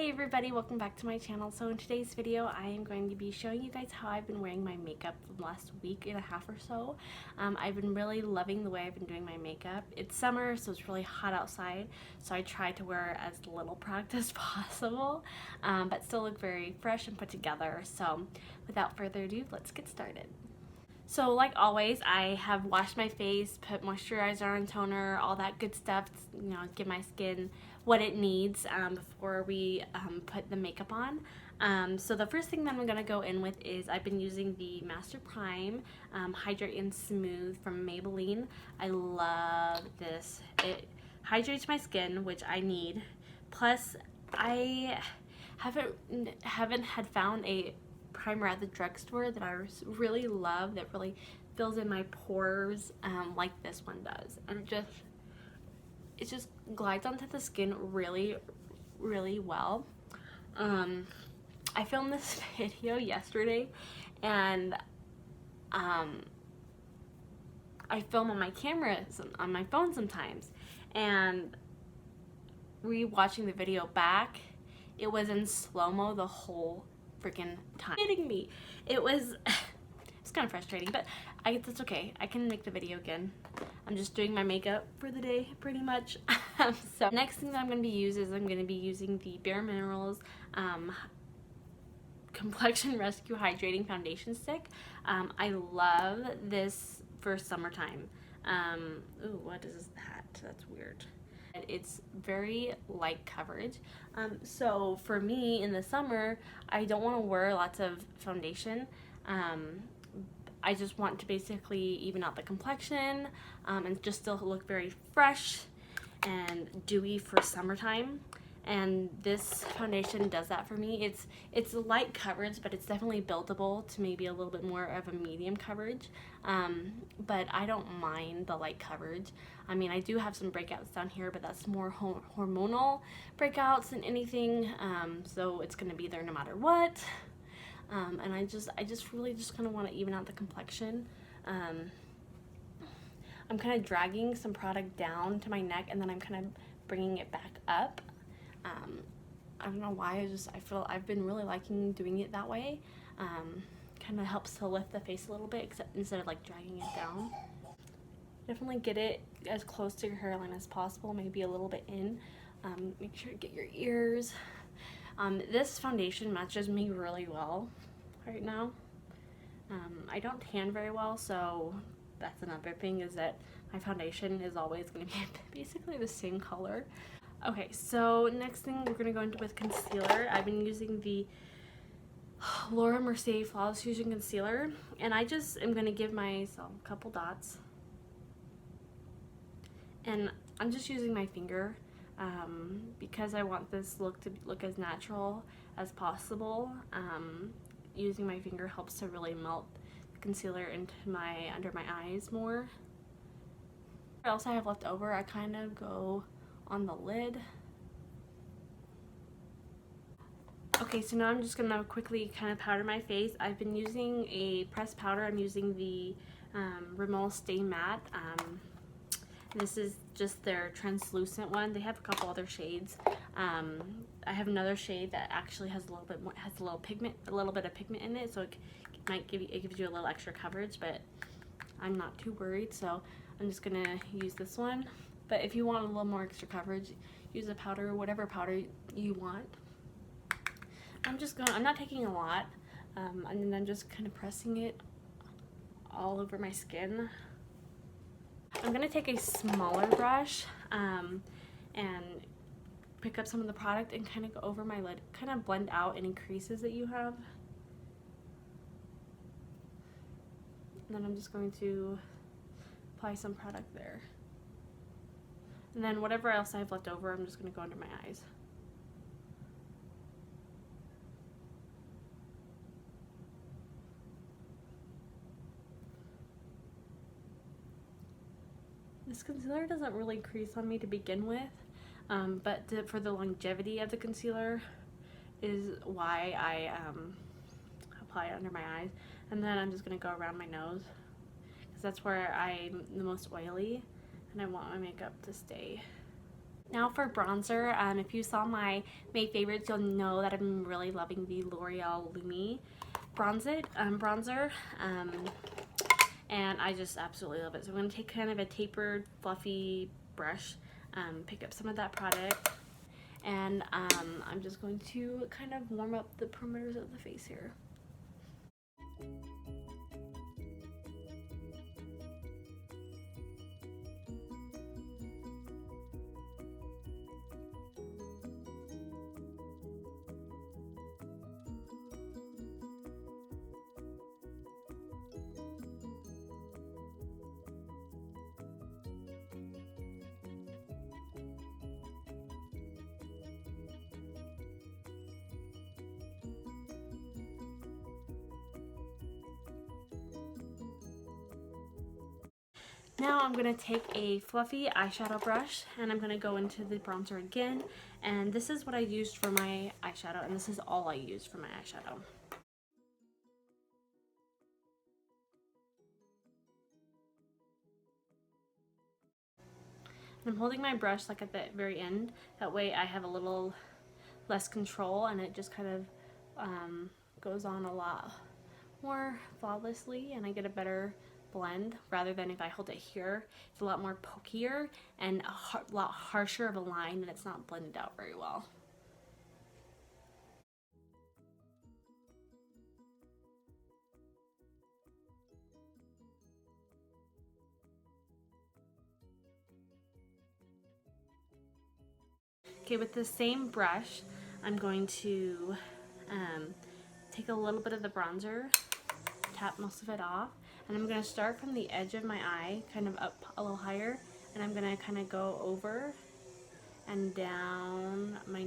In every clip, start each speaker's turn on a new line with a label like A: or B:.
A: Hey everybody, welcome back to my channel. So in today's video I am going to be showing you guys how I've been wearing my makeup for the last week and a half or so. I've been really loving the way I've been doing my makeup. It's summer, so it's really hot outside, so I try to wear as little product as possible, but still look very fresh and put together. So without further ado, let's get started. So like always, I have washed my face, put moisturizer on, toner, all that good stuff, you know, give my skin what it needs before we put the makeup on. So the first thing that I'm going to go in with is I've been using the Master Prime Hydrate and Smooth from Maybelline. I love this. It hydrates my skin, which I need. Plus, I haven't had found a primer at the drugstore that I really love, that really fills in my pores like this one does, and it just glides onto the skin really well. I filmed this video yesterday, and I film on my cameras on my phone sometimes, and re-watching the video back, it was in slow-mo the whole freaking time. Kidding me. It's kind of frustrating, but that's okay. I can make the video again. I'm just doing my makeup for the day pretty much. So next thing that I'm going to be using the Bare Minerals Complexion Rescue Hydrating Foundation Stick. I love this for summertime. Ooh, what is that? That's weird. It's very light coverage, so for me in the summer, I don't want to wear lots of foundation. I just want to basically even out the complexion and just still look very fresh and dewy for summertime, and this foundation does that for me. It's a light coverage, but it's definitely buildable to maybe a little bit more of a medium coverage, but I don't mind the light coverage. I mean, I do have some breakouts down here, but that's more hormonal breakouts than anything, so it's going to be there no matter what. And I just really kind of want to even out the complexion. I'm kind of dragging some product down to my neck, and then I'm kind of bringing it back up. I don't know why, I feel I've been really liking doing it that way. Kind of helps to lift the face a little bit instead of like dragging it down. Definitely get it as close to your hairline as possible, maybe a little bit in. Make sure to get your ears. This foundation matches me really well right now. I don't tan very well, so that's another thing, is that my foundation is always going to be basically the same color. Okay, so next thing we're going to go into with concealer. I've been using the Laura Mercier Flawless Fusion Concealer, and I just am going to give myself a couple dots. And I'm just using my finger because I want this look to look as natural as possible. Using my finger helps to really melt the concealer into under my eyes more. What else I have left over, I kind of go on the lid. Okay, so now I'm just gonna quickly kind of powder my face. I've been using a pressed powder. I'm using the Rimmel Stay Matte. This is just their translucent one. They have a couple other shades. I have another shade that actually has a little bit more, a little bit of pigment in it, so it gives you a little extra coverage, but I'm not too worried, so I'm just gonna use this one. But if you want a little more extra coverage, use a powder, whatever powder you want. I'm not taking a lot, and then I'm just kind of pressing it all over my skin. I'm going to take a smaller brush and pick up some of the product and kind of go over my lid, kind of blend out any creases that you have. And then I'm just going to apply some product there. And then whatever else I have left over, I'm just going to go under my eyes. This concealer doesn't really crease on me to begin with, but for the longevity of the concealer is why I apply it under my eyes. And then I'm just going to go around my nose, because that's where I'm the most oily, and I want my makeup to stay Now for bronzer, if you saw my May favorites, you'll know that I'm really loving the L'Oreal Lumi bronzer, and I just absolutely love it. So I'm going to take kind of a tapered, fluffy brush, pick up some of that product, and I'm just going to kind of warm up the perimeters of the face here. Now I'm going to take a fluffy eyeshadow brush and I'm going to go into the bronzer again, and this is what I used for my eyeshadow, and this is all I used for my eyeshadow. I'm holding my brush like at the very end, that way I have a little less control and it just kind of goes on a lot more flawlessly and I get a better blend, rather than if I hold it here, it's a lot more pokier and a lot harsher of a line and it's not blended out very well. Okay, with the same brush, I'm going to take a little bit of the bronzer, tap most of it off, and I'm going to start from the edge of my eye, kind of up a little higher, and I'm going to kind of go over and down my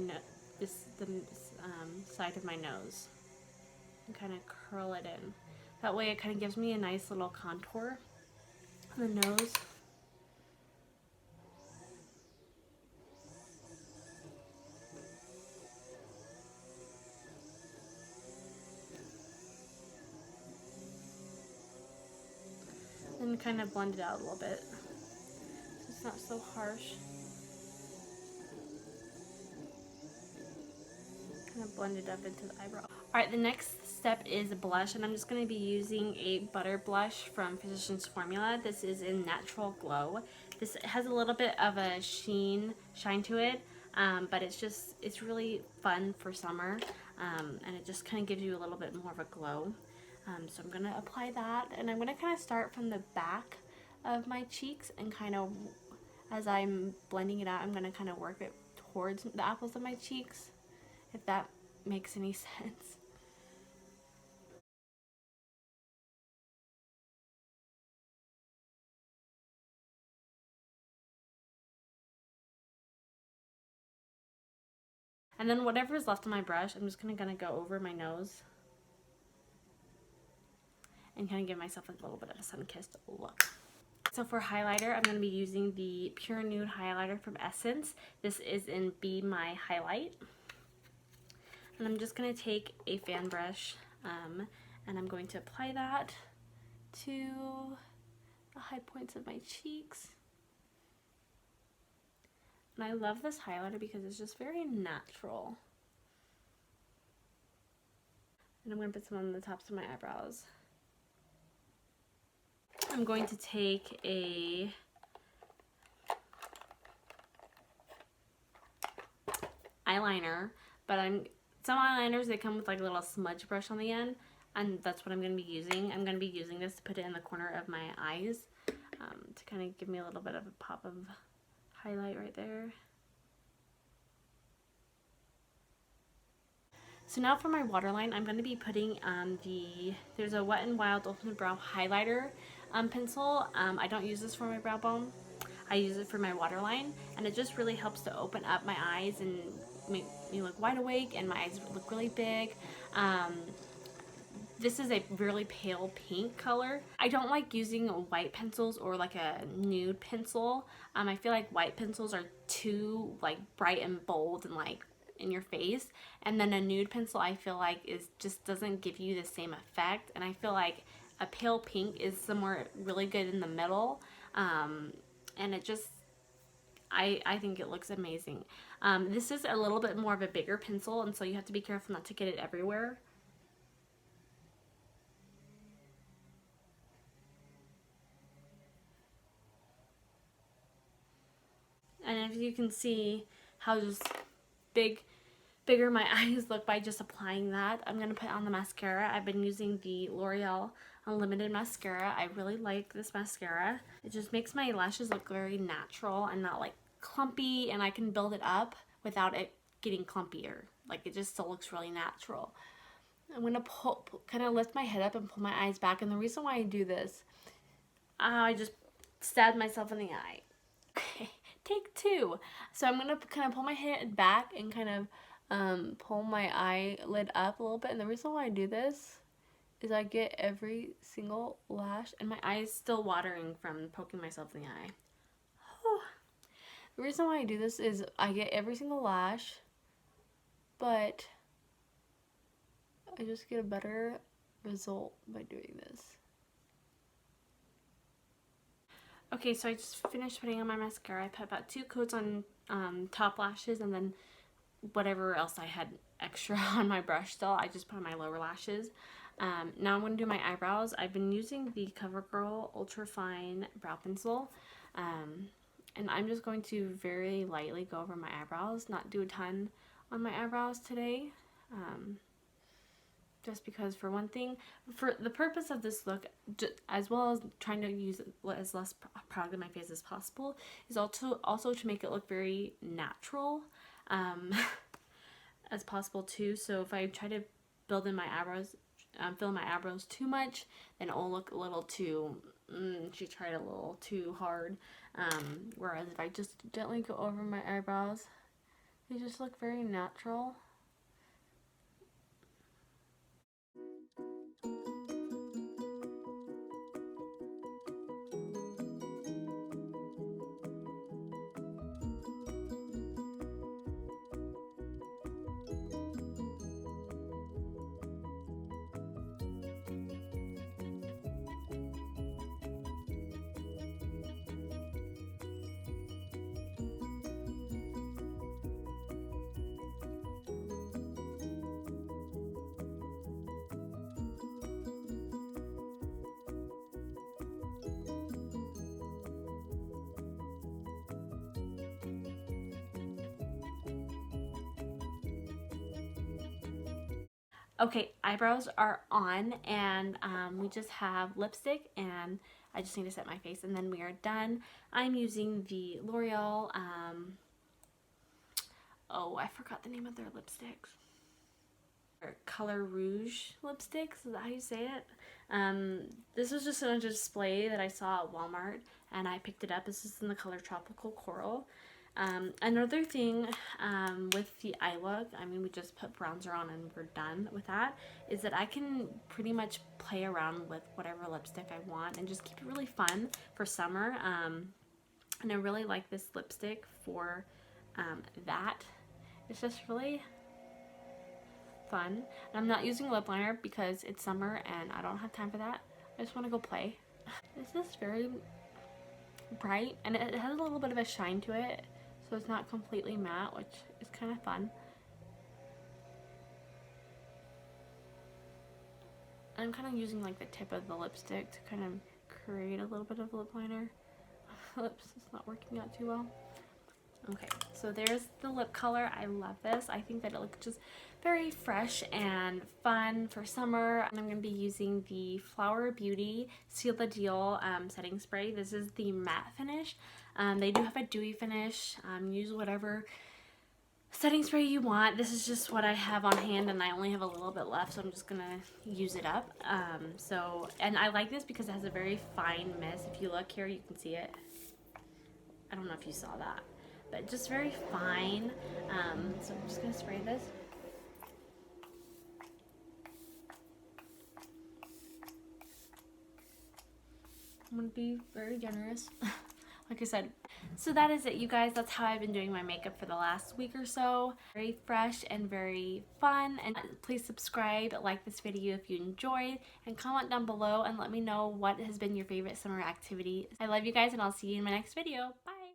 A: side of my nose, and kind of curl it in. That way it kind of gives me a nice little contour on the nose. And kind of blend it out a little bit so it's not so harsh. Kind of blend it up into the eyebrow. Alright, the next step is blush, and I'm just going to be using a butter blush from Physicians Formula. This is in Natural Glow. This has a little bit of a shine to it, but it's really fun for summer, and it just kind of gives you a little bit more of a glow. So I'm going to apply that, and I'm going to kind of start from the back of my cheeks, and kind of, as I'm blending it out, I'm going to kind of work it towards the apples of my cheeks, if that makes any sense. And then whatever is left on my brush, I'm just gonna go over my nose and kind of give myself a little bit of a sun-kissed look. So for highlighter, I'm going to be using the Pure Nude highlighter from Essence. This is in Be My Highlight. And I'm just going to take a fan brush and I'm going to apply that to the high points of my cheeks. And I love this highlighter because it's just very natural. And I'm going to put some on the tops of my eyebrows. I'm going to take a eyeliner, but some eyeliners, they come with like a little smudge brush on the end, and that's what I'm going to be using. I'm going to be using this to put it in the corner of my eyes to kind of give me a little bit of a pop of highlight right there. So now for my waterline, I'm going to be putting there's a Wet n Wild Ultimate Brow Highlighter pencil. I don't use this for my brow bone. I use it for my waterline, and it just really helps to open up my eyes and make me look wide awake, and my eyes look really big. This is a really pale pink color. I don't like using white pencils or like a nude pencil. I feel like white pencils are too like bright and bold and like in your face, and then a nude pencil I feel like just doesn't give you the same effect, and I feel like a pale pink is somewhere really good in the middle, and I think it looks amazing. This is a little bit more of a bigger pencil, and so you have to be careful not to get it everywhere. And if you can see how just bigger my eyes look by just applying that, I'm going to put on the mascara. I've been using the L'Oreal Unlimited mascara. I really like this mascara. It just makes my lashes look very natural and not like clumpy, and I can build it up without it getting clumpier. Like, it just still looks really natural. I'm going to kind of lift my head up and pull my eyes back, and the reason why I do this, I just stabbed myself in the eye. Okay, take two. So I'm going to kind of pull my head back and kind of pull my eyelid up a little bit, and the reason why I do this is I get every single lash, and my eye is still watering from poking myself in the eye. The reason why I do this is I get every single lash, but I just get a better result by doing this. Okay, so I just finished putting on my mascara. I put about 2 coats on top lashes, and then whatever else I had extra on my brush still, I just put on my lower lashes. Now I'm going to do my eyebrows. I've been using the CoverGirl Ultra Fine Brow Pencil. And I'm just going to very lightly go over my eyebrows, not do a ton on my eyebrows today. Just because, for one thing, for the purpose of this look, as well as trying to use as less product in my face as possible, is also to make it look very natural as possible too. So if I try to build in my eyebrows, fill in my eyebrows too much, then it'll look a little too, she tried a little too hard. Whereas if I just gently go over my eyebrows, they just look very natural. Okay, eyebrows are on, and we just have lipstick, and I just need to set my face, and then we are done. I'm using the L'Oreal, oh, I forgot the name of their lipsticks. Color Rouge lipsticks, is that how you say it? This was just on a display that I saw at Walmart, and I picked it up. This is in the color Tropical Coral. Another thing with the eye look, I mean, we just put bronzer on and we're done with that, is that I can pretty much play around with whatever lipstick I want and just keep it really fun for summer. And I really like this lipstick for that. It's just really fun. And I'm not using lip liner because it's summer and I don't have time for that. I just want to go play. This is very bright, and it has a little bit of a shine to it, so it's not completely matte, which is kind of fun. I'm kind of using like the tip of the lipstick to kind of create a little bit of lip liner. Lips is not working out too well. Okay, so there's the lip color. I love this. I think that it looks just very fresh and fun for summer. And I'm going to be using the Flower Beauty Seal the Deal setting spray. This is the matte finish. They do have a dewy finish. Use whatever setting spray you want. This is just what I have on hand, and I only have a little bit left, so I'm just going to use it up. And I like this because it has a very fine mist. If you look here, you can see it. I don't know if you saw that, but just very fine. So I'm just going to spray this. I'm going to be very generous, like I said. So that is it, you guys. That's how I've been doing my makeup for the last week or so. Very fresh and very fun. And please subscribe, like this video if you enjoyed, and comment down below and let me know what has been your favorite summer activity. I love you guys, and I'll see you in my next video. Bye!